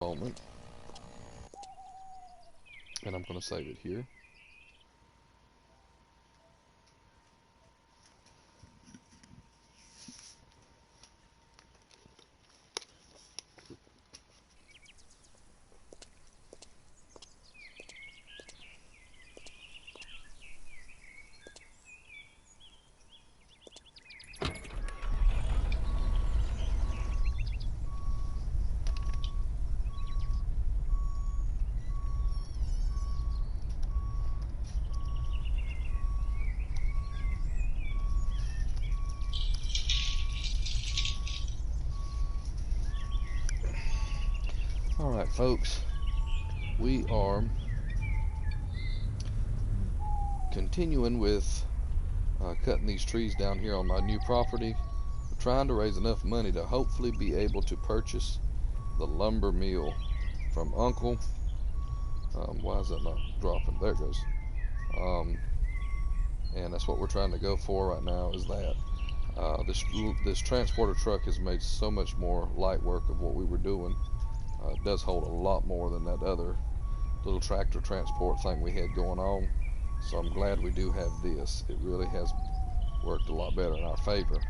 Moment, and I'm going to save it here. Alright folks, we are continuing with cutting these trees down here on my new property. We're trying to raise enough money to hopefully be able to purchase the lumber mill from Uncle. Why is that not dropping? There it goes. And that's what we're trying to go for right now, is that this transporter truck has made so much more light work of what we were doing. It does hold a lot more than that other little tractor transport thing we had going on. So I'm glad we do have this. It really has worked a lot better in our favor.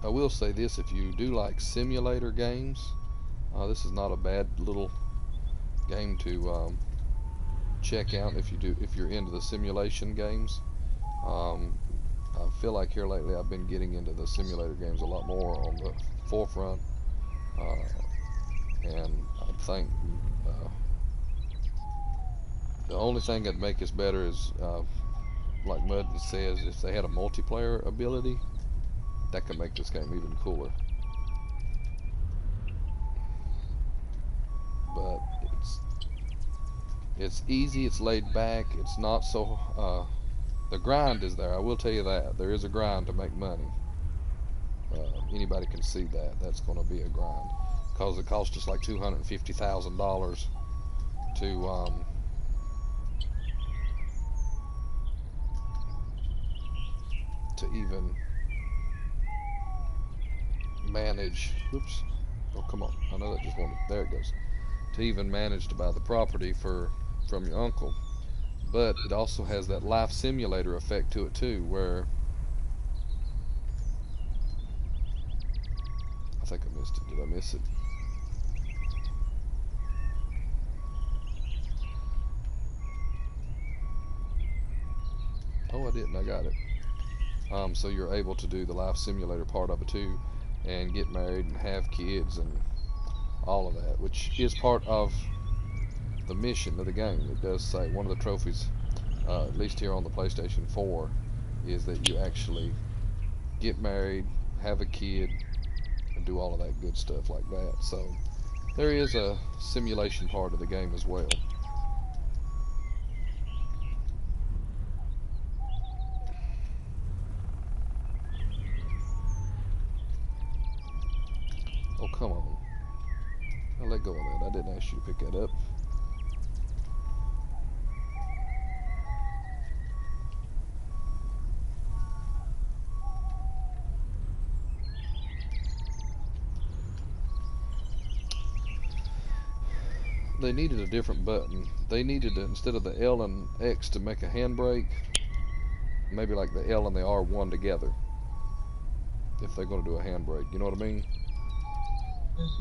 I will say this, if you do like simulator games, this is not a bad little game to check out if you're into the simulation games. I feel like here lately I've been getting into the simulator games a lot more on the forefront, and I think the only thing that'd make us better is, like Mud says, if they had a multiplayer ability, that could make this game even cooler. But it's easy, it's laid back, it's not so the grind is there. I will tell you that there is a grind to make money. Anybody can see that that's going to be a grind, because it cost us like $250,000 to even manage. Whoops! Oh, come on! I know that just wanted. There it goes. To even manage to buy the property from your uncle. But it also has that life simulator effect to it too, where I think I missed it. Did I miss it? Oh, I didn't. I got it. So you're able to do the life simulator part of it too, and get married and have kids and all of that, which is part of the mission of the game. It does say one of the trophies, at least here on the PlayStation 4, is that you actually get married, have a kid, and do all of that good stuff like that. So there is a simulation part of the game as well. Oh, come on. I'll let go of that. I didn't ask you to pick that up. They needed a different button. They needed to, instead of the L and X to make a handbrake, maybe like the L and the R1 together, if they're going to do a handbrake. You know what I mean?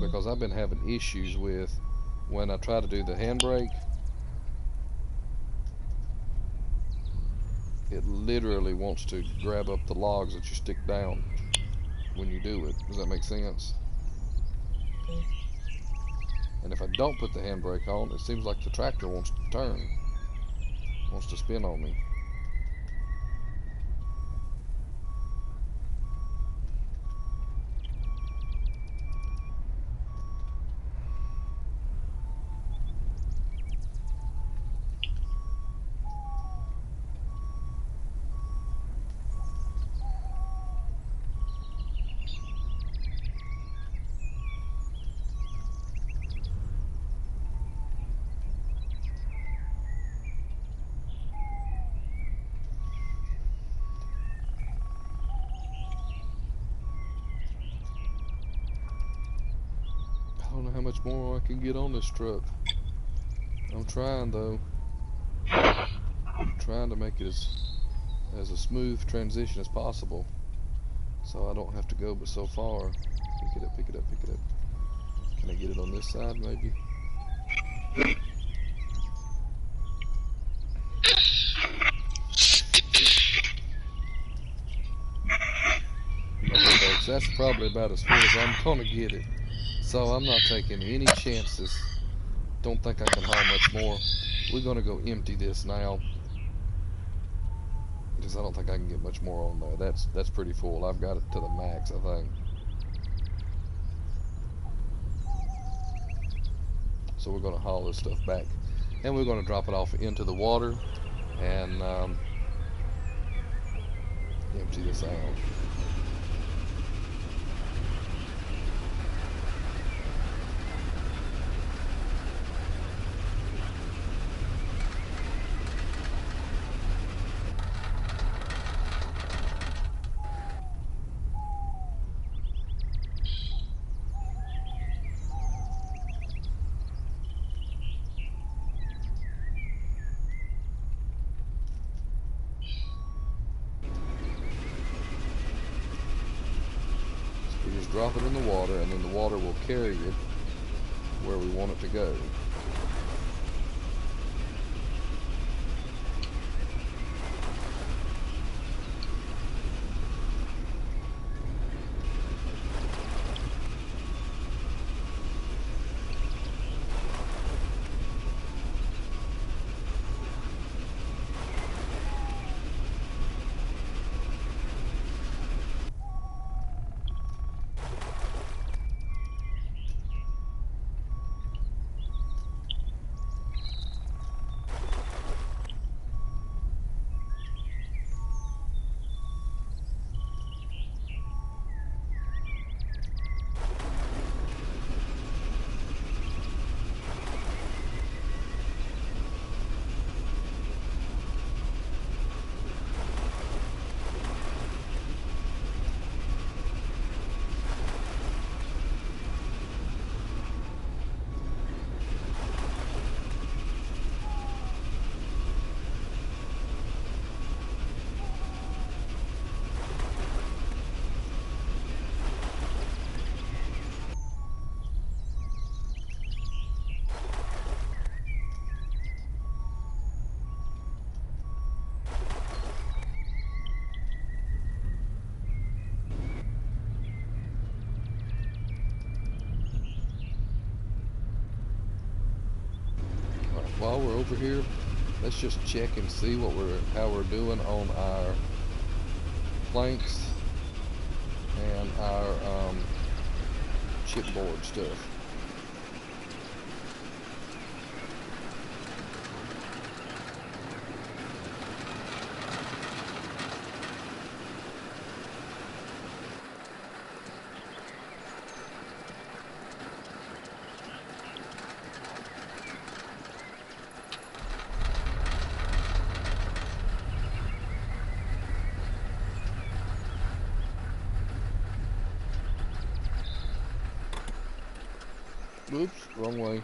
Because I've been having issues with when I try to do the handbrake, it literally wants to grab up the logs that you stick down when you do it. Does that make sense? And if I don't put the handbrake on, it seems like the tractor wants to turn, wants to spin on me. how much more I can get on this truck. I'm trying though. I'm trying to make it as a smooth transition as possible, so I don't have to go but so far. Pick it up, pick it up, pick it up. Can I get it on this side maybe? Okay folks, that's probably about as full as I'm gonna get it. So I'm not taking any chances. Don't think I can haul much more. We're gonna go empty this now, because I don't think I can get much more on there. That's pretty full. I've got it to the max, I think. So we're gonna haul this stuff back, and we're gonna drop it off into the water and empty this out. We just drop it in the water, and then the water will carry it where we want it to go. While we're over here, let's just check and see how we're doing on our planks and our chipboard stuff. Oops, wrong way.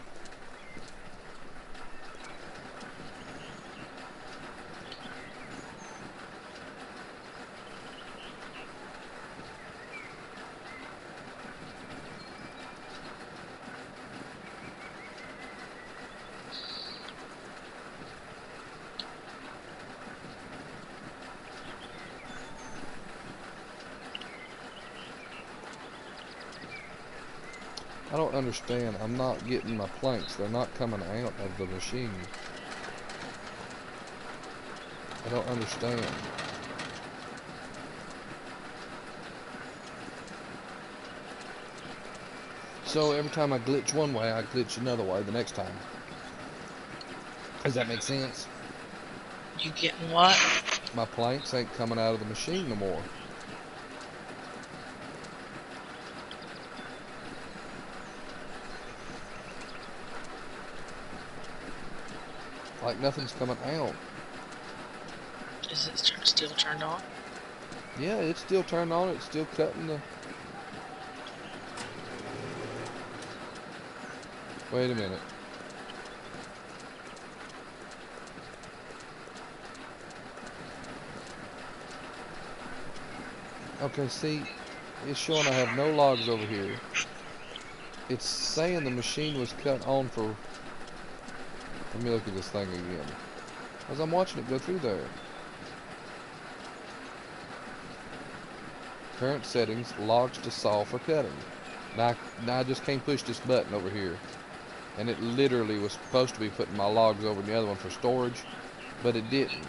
I don't understand. I'm not getting my planks. They're not coming out of the machine. I don't understand. So every time I glitch one way, I glitch another way the next time. Does that make sense? You getting what? My planks ain't coming out of the machine no more. Like nothing's coming out. Is it still turned on? Yeah, it's still turned on. It's still cutting the... Wait a minute. Okay, see, it's showing I have no logs over here. It's saying the machine was cut on for... Let me look at this thing again. As I'm watching it go through there. Current settings, logs to saw for cutting. Now I just can't push this button over here. And it literally was supposed to be putting my logs over in the other one for storage, but it didn't.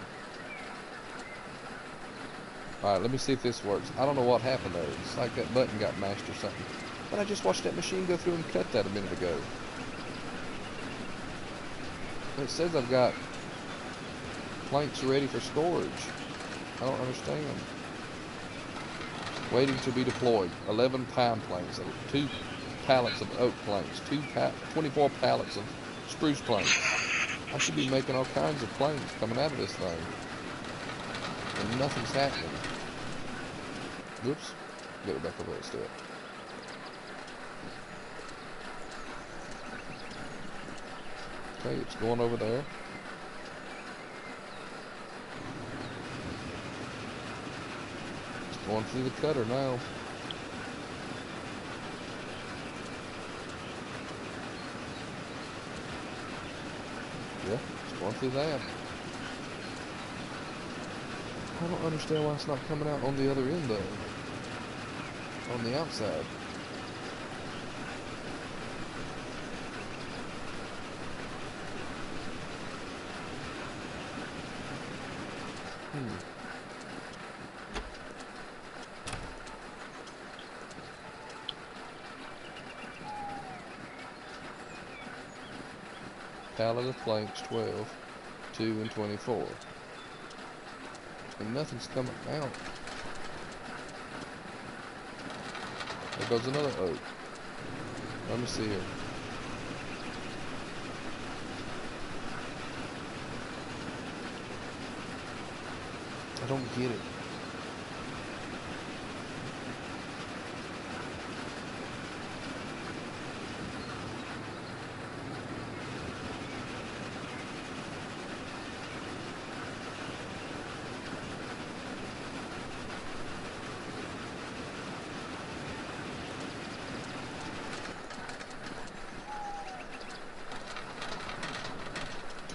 Alright, let me see if this works. I don't know what happened there. It's like that button got mashed or something. But I just watched that machine go through and cut that a minute ago. It says I've got planks ready for storage. I don't understand. Waiting to be deployed. 11 pine planks, 2 pallets of oak planks, 24 pallets of spruce planks. I should be making all kinds of planks coming out of this thing. And nothing's happening. Whoops. Get it back over there, let's do it. Okay, it's going over there. It's going through the cutter now. Yeah, it's going through that. I don't understand why it's not coming out on the other end though. On the outside. Pallet of planks, 12, 2 and 24. And nothing's coming out. There goes another oak. Let me see here. I don't get it.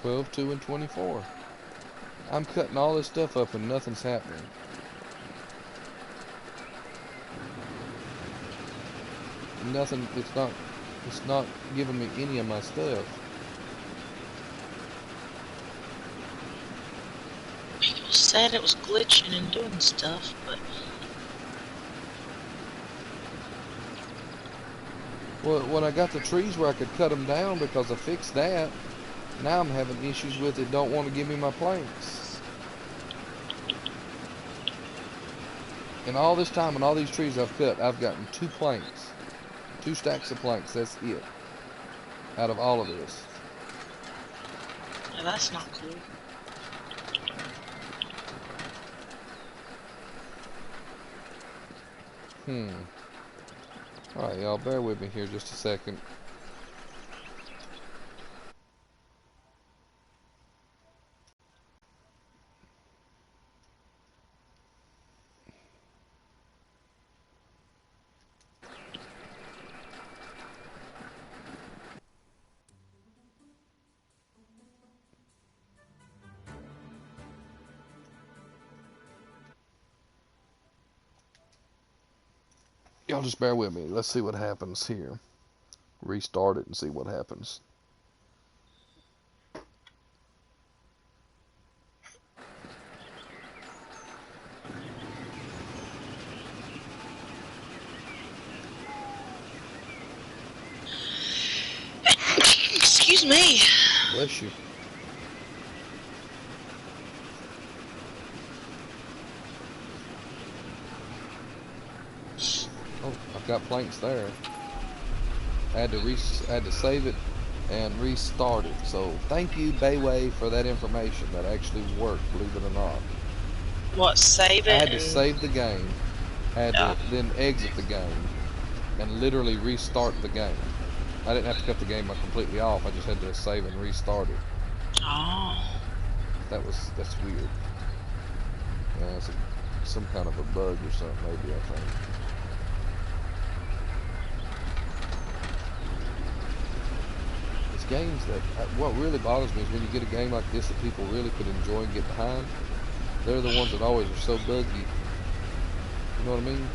Twelve, 2 and 24. I'm cutting all this stuff up and nothing's happening. Nothing, it's not giving me any of my stuff. People said it was glitching and doing stuff, but... Well, when I got the trees where I could cut them down because I fixed that, now I'm having issues with it, don't want to give me my planks. And all this time and all these trees I've cut, I've gotten 2 planks. 2 stacks of planks, that's it. Out of all of this. Yeah, that's not cool. Alright, y'all, bear with me here just a second. Y'all just bear with me. Let's see what happens here. Restart it and see what happens. Excuse me. Bless you. Oh, I've got planks there. I had to save it and restart it. So thank you, Bayway, for that information. That actually worked, believe it or not. What, save it? I had to save the game. I had to then exit the game and literally restart the game. I didn't have to cut the game completely off. I just had to save and restart it. Oh. That's weird. It's some kind of a bug or something, maybe, I think. It's games that, what really bothers me is when you get a game like this that people really could enjoy and get behind. They're the ones that always are so buggy. You know what I mean?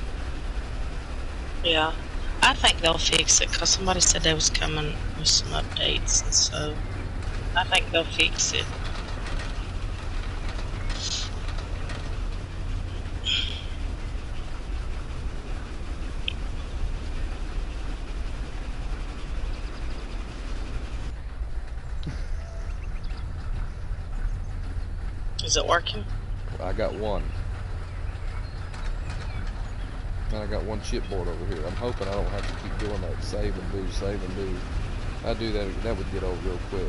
Yeah. I think they'll fix it because somebody said they was coming with some updates, and so I think they'll fix it. Is it working? I got one. And I got one chipboard over here. I'm hoping I don't have to keep doing that. Save and do, save and do. If I do that, that would get old real quick.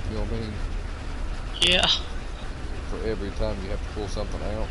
You know what I mean? Yeah. For every time you have to pull something out.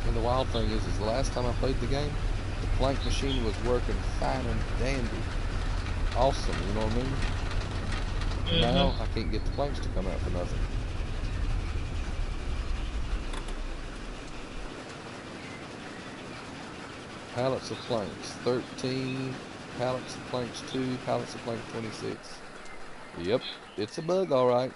And the wild thing is the last time I played the game, the plank machine was working fine and dandy. Awesome, you know what I mean? Now I can't get the planks to come out for nothing. Pallets of planks, 13 pallets of planks, 2 pallets of planks, 26. Yep, it's a bug, alright.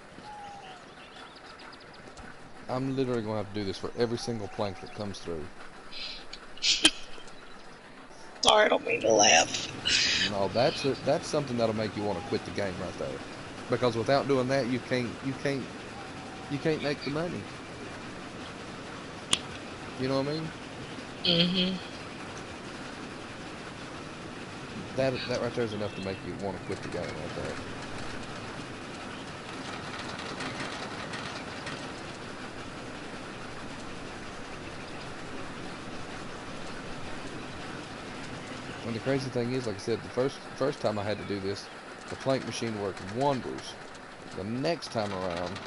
I'm literally going to have to do this for every single plank that comes through. Sorry, I don't mean to laugh. No, that's something that'll make you want to quit the game right there. Because without doing that, you can't make the money. You know what I mean? Mm-hmm. That right there is enough to make you want to quit the game right there. And the crazy thing is, like I said, the first time I had to do this, the plank machine worked wonders. The next time around,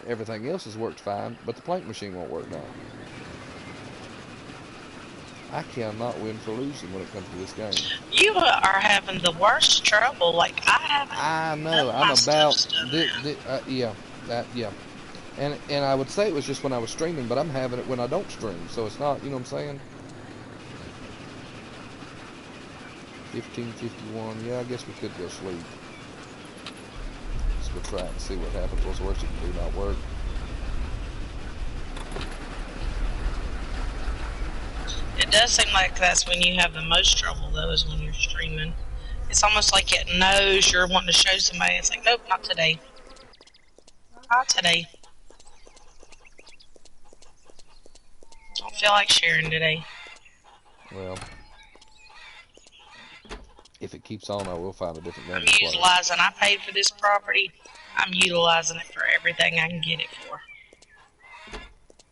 everything else has worked fine, but the plank machine won't work now. I cannot win for losing when it comes to this game. You are having the worst trouble. Like, I haven't. I None know. of I'm my about stuff's done yeah, yeah. And I would say it was just when I was streaming, but I'm having it when I don't stream, so it's not. You know what I'm saying? 15:51. Yeah, I guess we could go sleep. Let's go try it and see what happens. What's the worst it can do? Not work. that. It does seem like that's when you have the most trouble, though, is when you're streaming. It's almost like it knows you're wanting to show somebody. It's like, nope, not today. Not today. Don't feel like sharing today. Well, if it keeps on, I will find a different game I'm to play. utilizing. I paid for this property. I'm utilizing it for everything I can get it for.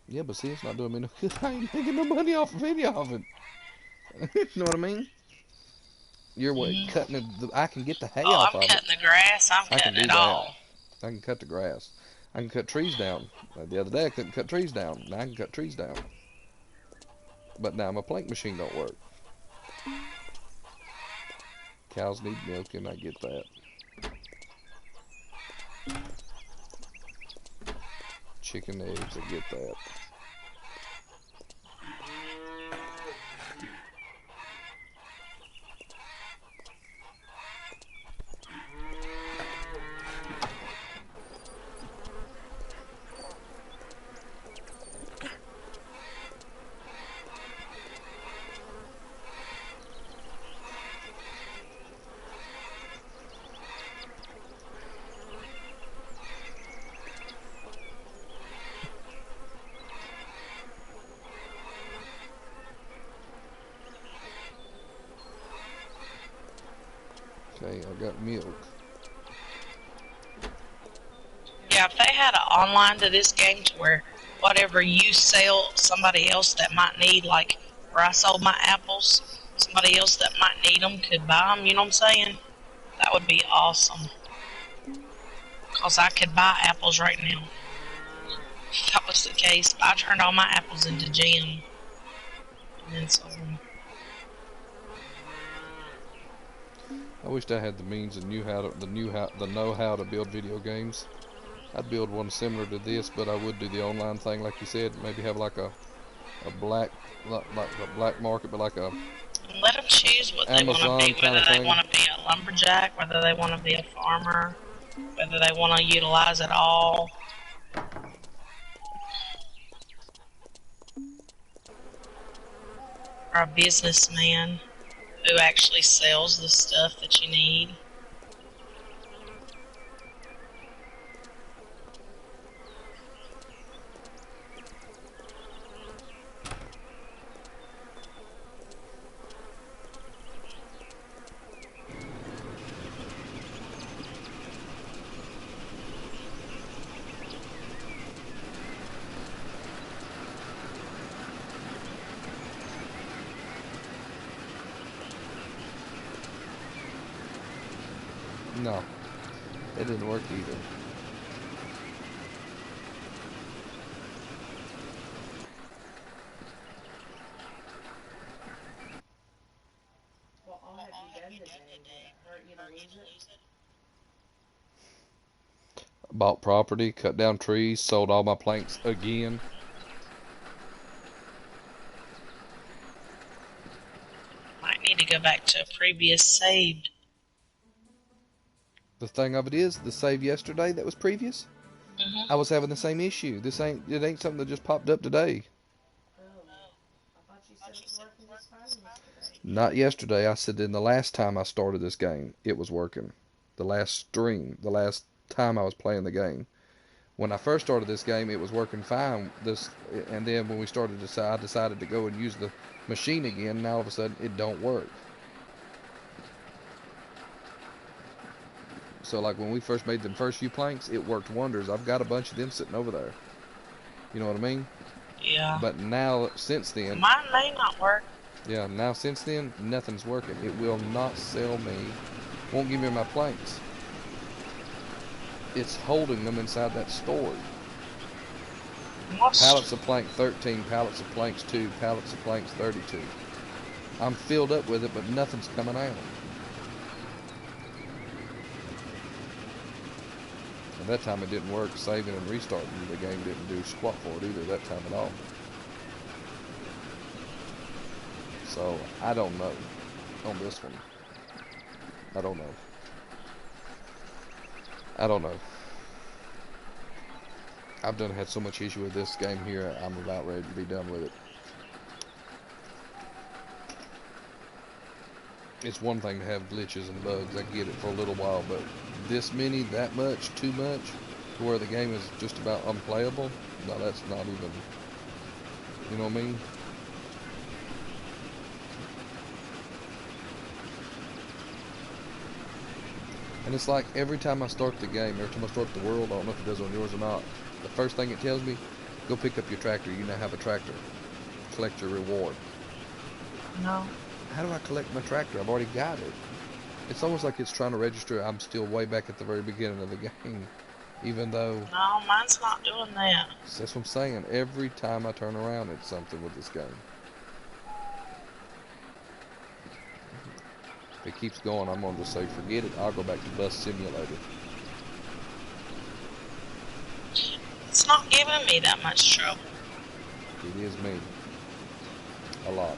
Yeah, but see, it's not doing me no good. I ain't making no money off of any of it. You know what I mean? You're what, cutting it. I can get the hay Oh, off I'm of it. cutting the grass. I'm I can cutting do it that. all. I can cut the grass. I can cut trees down. The other day I couldn't cut trees down. Now I can cut trees down. But now my plank machine don't work. Cows need milking. I get that. Chicken eggs. I get that. Hey, I got milk. Yeah, if they had an online to this game to where whatever you sell, somebody else that might need, like where I sold my apples, somebody else that might need them could buy them, you know what I'm saying? That would be awesome. Because I could buy apples right now. If that was the case, I turned all my apples into jam and then sold them. I wished I had the means and the know how to build video games. I'd build one similar to this, but I would do the online thing, like you said. Maybe have like a black, like a black market, but like a And let them choose what they want to Amazon be, kind whether of they thing. want to be a lumberjack, whether they want to be a farmer, whether they want to utilize it all, or a businessman who actually sells the stuff that you need. No, it didn't work either. Well, all have you done today? Will that hurt you to lose it? Bought property, cut down trees, sold all my planks again. Might need to go back to a previous saved. The thing of it is, the save yesterday that was previous, Hmm. I was having the same issue. It ain't something that just popped up today. Oh, I thought you said it was working just fine yesterday. Not yesterday. I said in the last time I started this game, it was working. The last stream, the last time I was playing the game. When I first started this game, it was working fine. And then when I decided to go and use the machine again. And all of a sudden, it don't work. So like when we first made them first few planks, it worked wonders. I've got a bunch of them sitting over there. You know what I mean? Yeah. But now, since then, Mine may not work. yeah, now since then, nothing's working. It will not sell me, won't give me my planks. It's holding them inside that storage. Pallets of plank 13, pallets of planks 2, pallets of planks 32. I'm filled up with it, but nothing's coming out. At that time it didn't work. Saving and restarting the game didn't do squat for it either that time at all. So I don't know on this one. I don't know. I don't know. I've had so much issue with this game here. I'm about ready to be done with it. It's one thing to have glitches and bugs. I get it for a little while, but this many, that much, too much, to where the game is just about unplayable. No, that's not even. You know what I mean? And it's like every time I start the game, every time I start the world, I don't know if it does on yours or not, the first thing it tells me, go pick up your tractor. You now have a tractor. Collect your reward. No. How do I collect my tractor? I've already got it. It's almost like it's trying to register I'm still way back at the very beginning of the game. Even though... No, mine's not doing that. That's what I'm saying. Every time I turn around, it's something with this game. If it keeps going, I'm going to just say, forget it. I'll go back to Bus Simulator. It's not giving me that much trouble. It is me. A lot.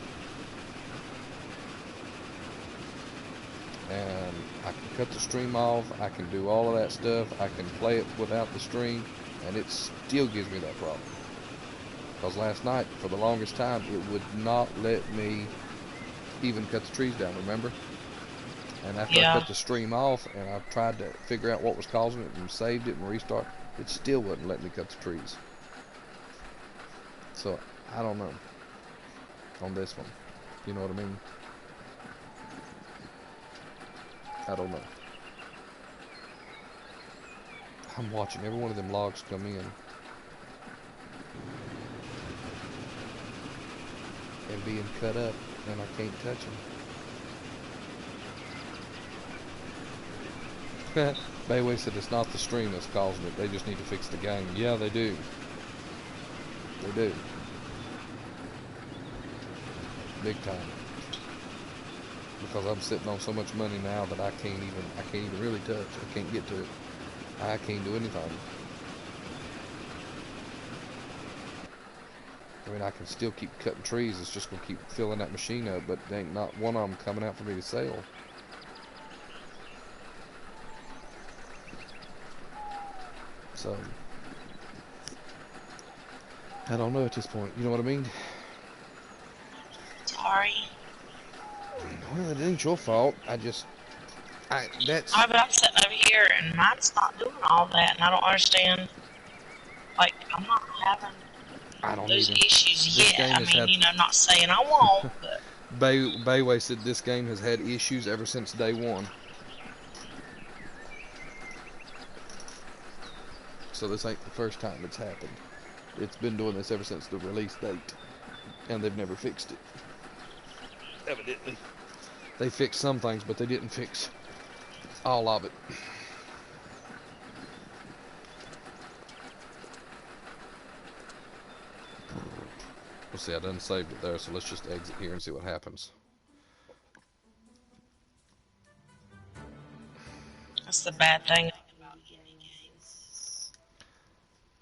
And I can cut the stream off. I can do all of that stuff. I can play it without the stream. And it still gives me that problem. Because last night, for the longest time, it would not let me even cut the trees down, remember? And after I cut the stream off and I tried to figure out what was causing it and saved it and restart, it still wouldn't let me cut the trees. So, I don't know on this one. You know what I mean? I don't know. I'm watching every one of them logs come in and being cut up, and I can't touch them. Bayway said it's not the stream that's causing it. They just need to fix the game. Yeah, they do. They do. Big time. Because I'm sitting on so much money now that I can't even really touch. I can't get to it. I can't do anything. I mean, I can still keep cutting trees. It's just gonna keep filling that machine up, but there ain't not one of them coming out for me to sell. So I don't know at this point. You know what I mean? Sorry. Well, it ain't your fault. That's. But I'm sitting over here and mine's not doing all that, and I don't understand. Like, I'm not having I don't those either. issues This yet. game I has mean, had. you know, not saying I won't, but Bayway said this game has had issues ever since day one. So this ain't the first time it's happened. It's been doing this ever since the release date, and they've never fixed it. Evidently. They fixed some things, but they didn't fix all of it. We'll see, I done saved it there, so let's just exit here and see what happens. that's the bad thing.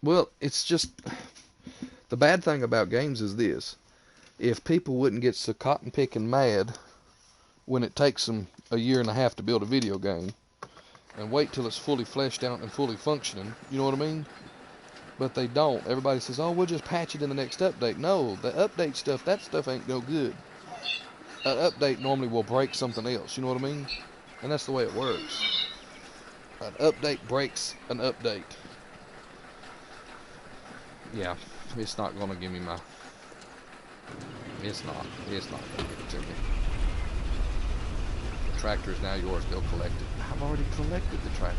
Well, it's just... The bad thing about games is this. If people wouldn't get so cotton picking mad when it takes them a year and a half to build a video game, and wait till it's fully fleshed out and fully functioning, you know what I mean? But they don't. Everybody says, oh, we'll just patch it in the next update. No, the update stuff, that stuff ain't no good. An update normally will break something else, you know what I mean? And that's the way it works. An update breaks an update. Yeah, it's not going to give me my... It's not going to give it to me. The tractor is now yours. Go collect it. I've already collected the tractor.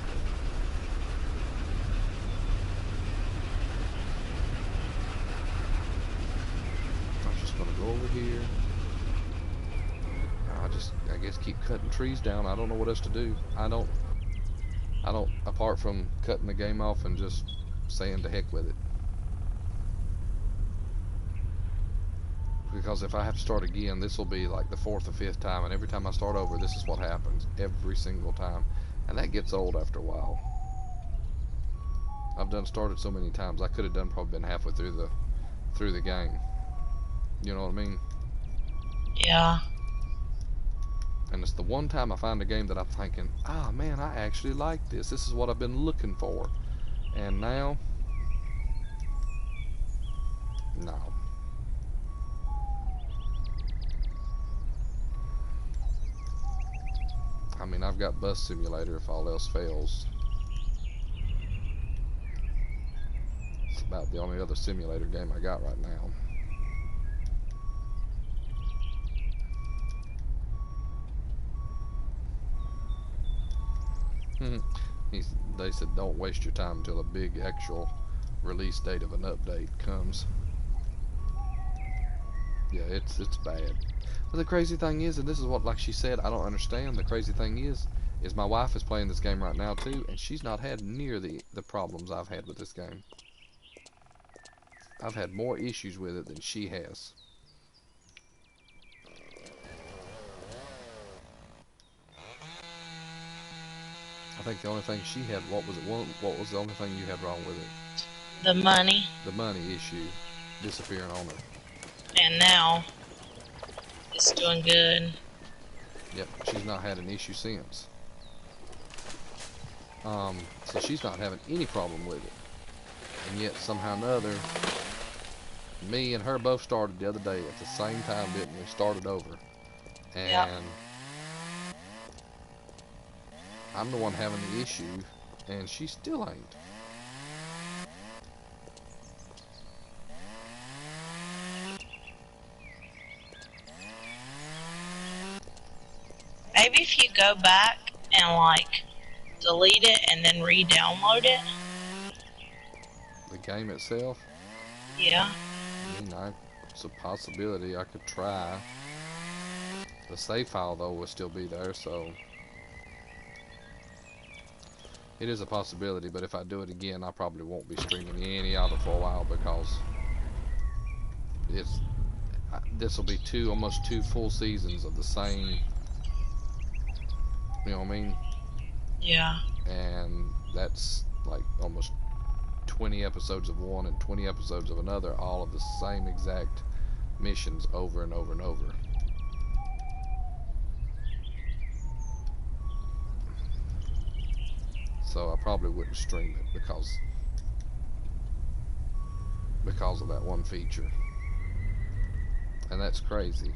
I'm just going to go over here. I guess keep cutting trees down. I don't know what else to do. I don't, apart from cutting the game off and just saying to heck with it. Because if I have to start again, this will be like the 4th or 5th time, and every time I start over, this is what happens every single time, and that gets old after a while. I've done started so many times. I could have done probably been halfway through the game. You know what I mean? Yeah. And it's the one time I find a game that I'm thinking, ah, man, I actually like this. This is what I've been looking for. And now, no. I mean, I've got Bus Simulator if all else fails. It's about the only other simulator game I got right now. They said don't waste your time until a big actual release date of an update comes. Yeah, it's bad. But the crazy thing is, and this is what, like she said, I don't understand. The crazy thing is my wife is playing this game right now too, and she's not had near the problems I've had with this game. I've had more issues with it than she has. I think the only thing she had, what was the only thing you had wrong with it? The money. The money issue disappearing on her. And now it's doing good. Yep, she's not had an issue since. So she's not having any problem with it. And yet somehow or another, me and her both started the other day at the same time, didn't we? Started over. And yep. I'm the one having the issue, and she still ain't. Maybe if you go back and like delete it and then re-download it? The game itself, Yeah. I mean, it's a possibility I could try. The save file though will still be there, so it is a possibility. But if I do it again, I probably won't be streaming any of it for a while because it's this will be almost two full seasons of the same. You know what I mean? Yeah. And that's like almost 20 episodes of one and 20 episodes of another, all of the same exact missions over and over and over. So I probably wouldn't stream it because of that one feature. And that's crazy.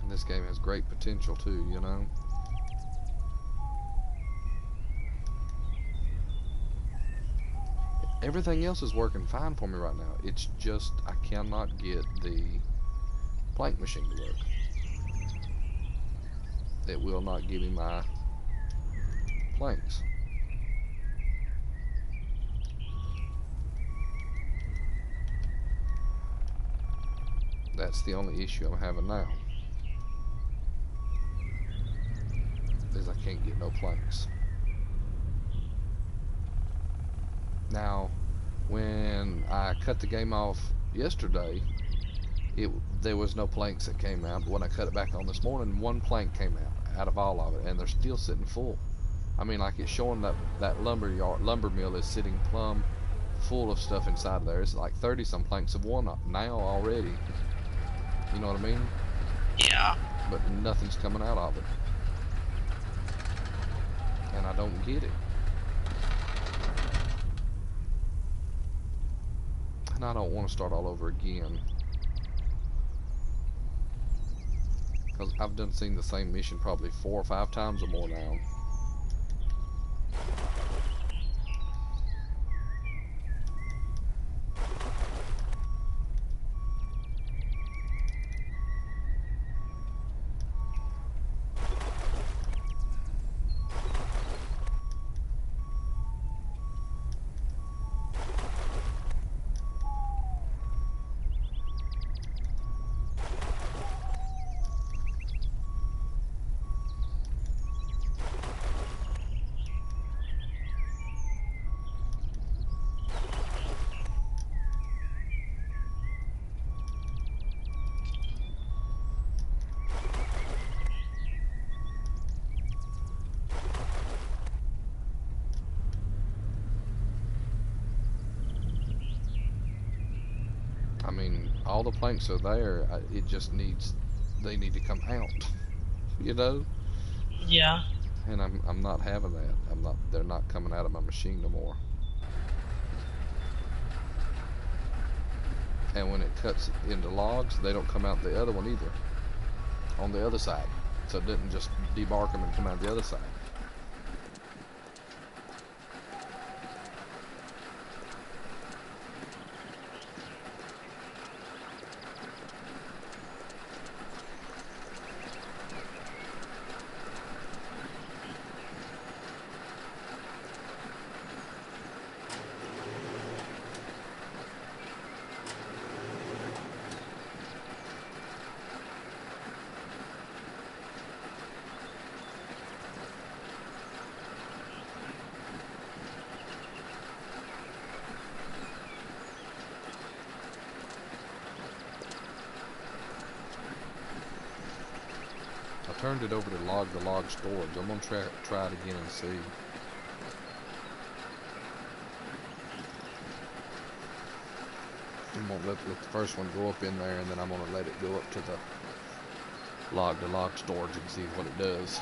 And this game has great potential too, you know. Everything else is working fine for me right now. It's just I cannot get the plank machine to work. It will not give me my planks. That's the only issue I'm having now. Is I can't get no planks. Now, when I cut the game off yesterday, there was no planks that came out. But when I cut it back on this morning, one plank came out of all of it, and they're still sitting full. I mean, like it's showing that lumber mill is sitting plumb full of stuff inside there. It's like 30 some planks of one now already. You know what I mean? Yeah. But nothing's coming out of it, and I don't get it. And I don't want to start all over again. Because I've seen the same mission probably 4 or 5 times or more now. I mean, all the planks are there. It just they need to come out, you know? Yeah. And I'm not having that. They're not coming out of my machine no more. And when it cuts into logs, they don't come out the other one either. On the other side. So it didn't just debark them and come out the other side. I turned it over to log storage. I'm gonna try it again and see. I'm gonna let the first one go up in there, and then I'm gonna let it go up to the log storage and see what it does.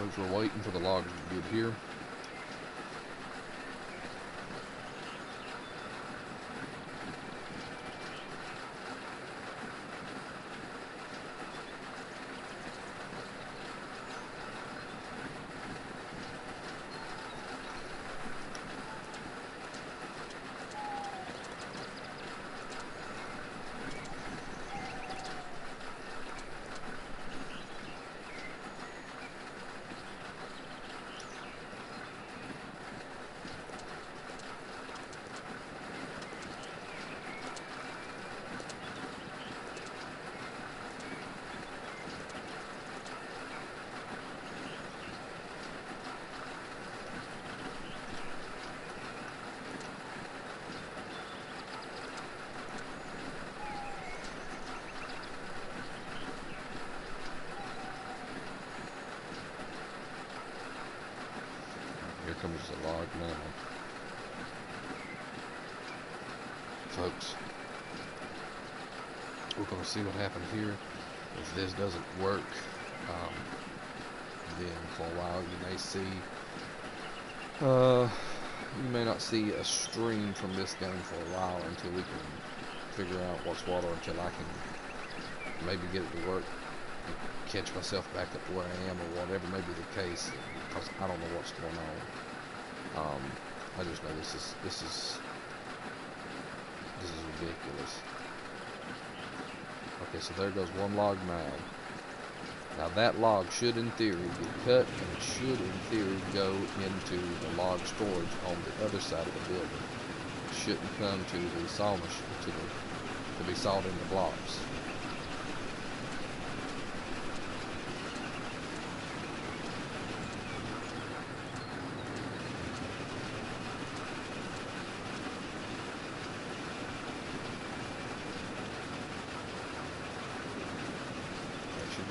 folks, we're waiting for the logs to get here. Here comes the log now. Folks, we're going to see what happens here. If this doesn't work, then for a while you may see, you may not see a stream from this game for a while until we can figure out what's what, or until I can maybe get it to work and catch myself back up to where I am, or whatever may be the case, because I don't know what's going on. I just know this is ridiculous. Okay, so there goes one log mag. Now that log should in theory get cut, and it should in theory go into the log storage on the other side of the building. It shouldn't come to the saw machine to be sawed into blocks.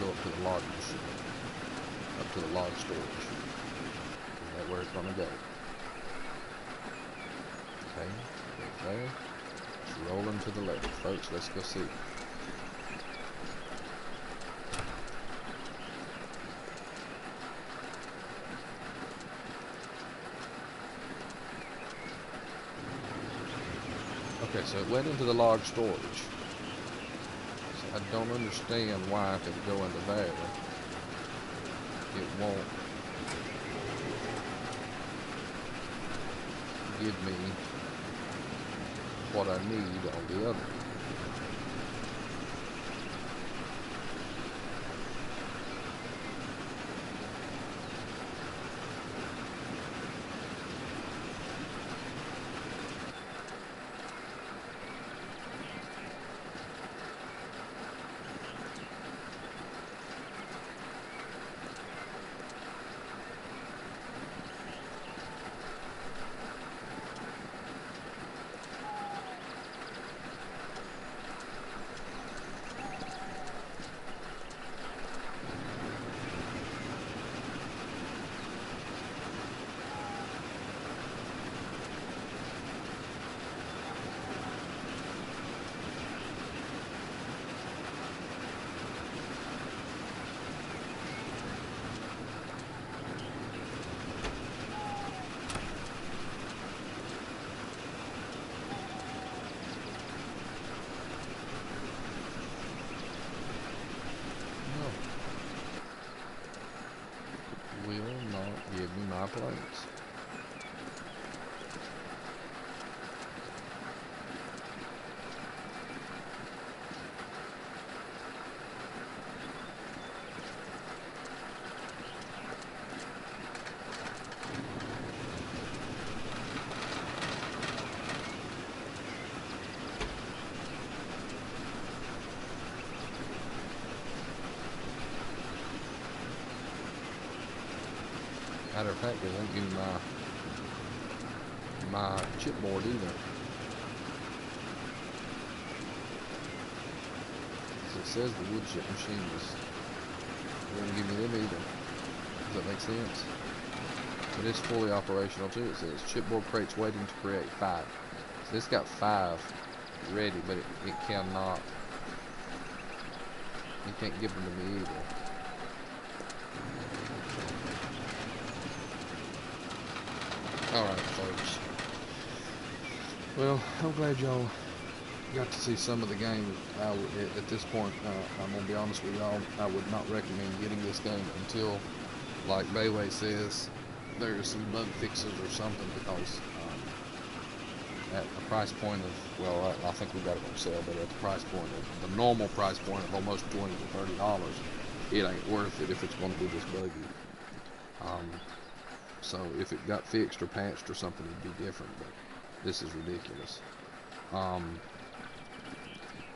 Go up to the log machine, up to the log storage. Is that where it's gonna go? Okay, right there. It's rolling to the left, folks. Let's go see. Okay, so it went into the log storage. I don't understand why if it go into there, it won't give me what I need on the other. Give me my plates. Matter of fact, they won't give me my chipboard either. So it says the wood chip machine won't give me them either. Does that make sense? But it's fully operational too. It says chipboard crates waiting to create 5. So it's got 5 ready, but it cannot. It can't give them to me either. Alright, folks. Well, I'm glad y'all got to see some of the game. At this point, I'm going to be honest with y'all, I would not recommend getting this game until, like Bayway says, there's some bug fixes or something, because at the price point of, well, I think we got it on sale, but at the price point of the normal price point of almost $20 to $30, it ain't worth it if it's going to be this buggy. So if it got fixed or patched or something, it'd be different, but this is ridiculous.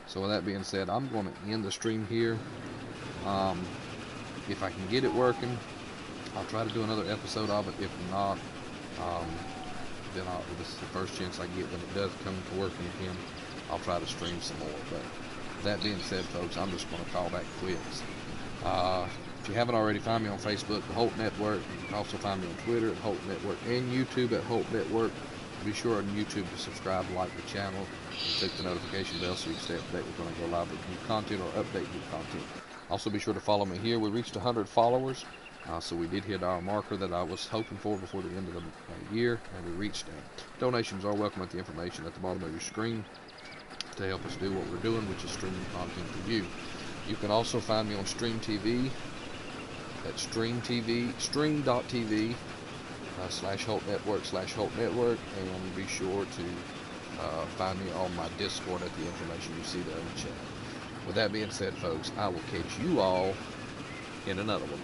So with that being said, I'm going to end the stream here. If I can get it working, I'll try to do another episode of it. If not, then this is the first chance I get when it does come to working again. I'll try to stream some more. But that being said, folks, I'm just going to call back quits. If you haven't already, find me on Facebook, the Holt Network. You can also find me on Twitter at Holt Network and YouTube at Holt Network. Be sure on YouTube to subscribe, like the channel, and click the notification bell so you can stay up to date with when I go live with new content or update new content. Also, be sure to follow me here. We reached 100 followers, so we did hit our marker that I was hoping for before the end of the year, and we reached that. Donations are welcome at the information at the bottom of your screen to help us do what we're doing, which is streaming content for you. You can also find me on Stream TV at stream.tv /Holt Network, and be sure to find me on my Discord at the information you see there in the chat. With that being said, folks, I will catch you all in another one.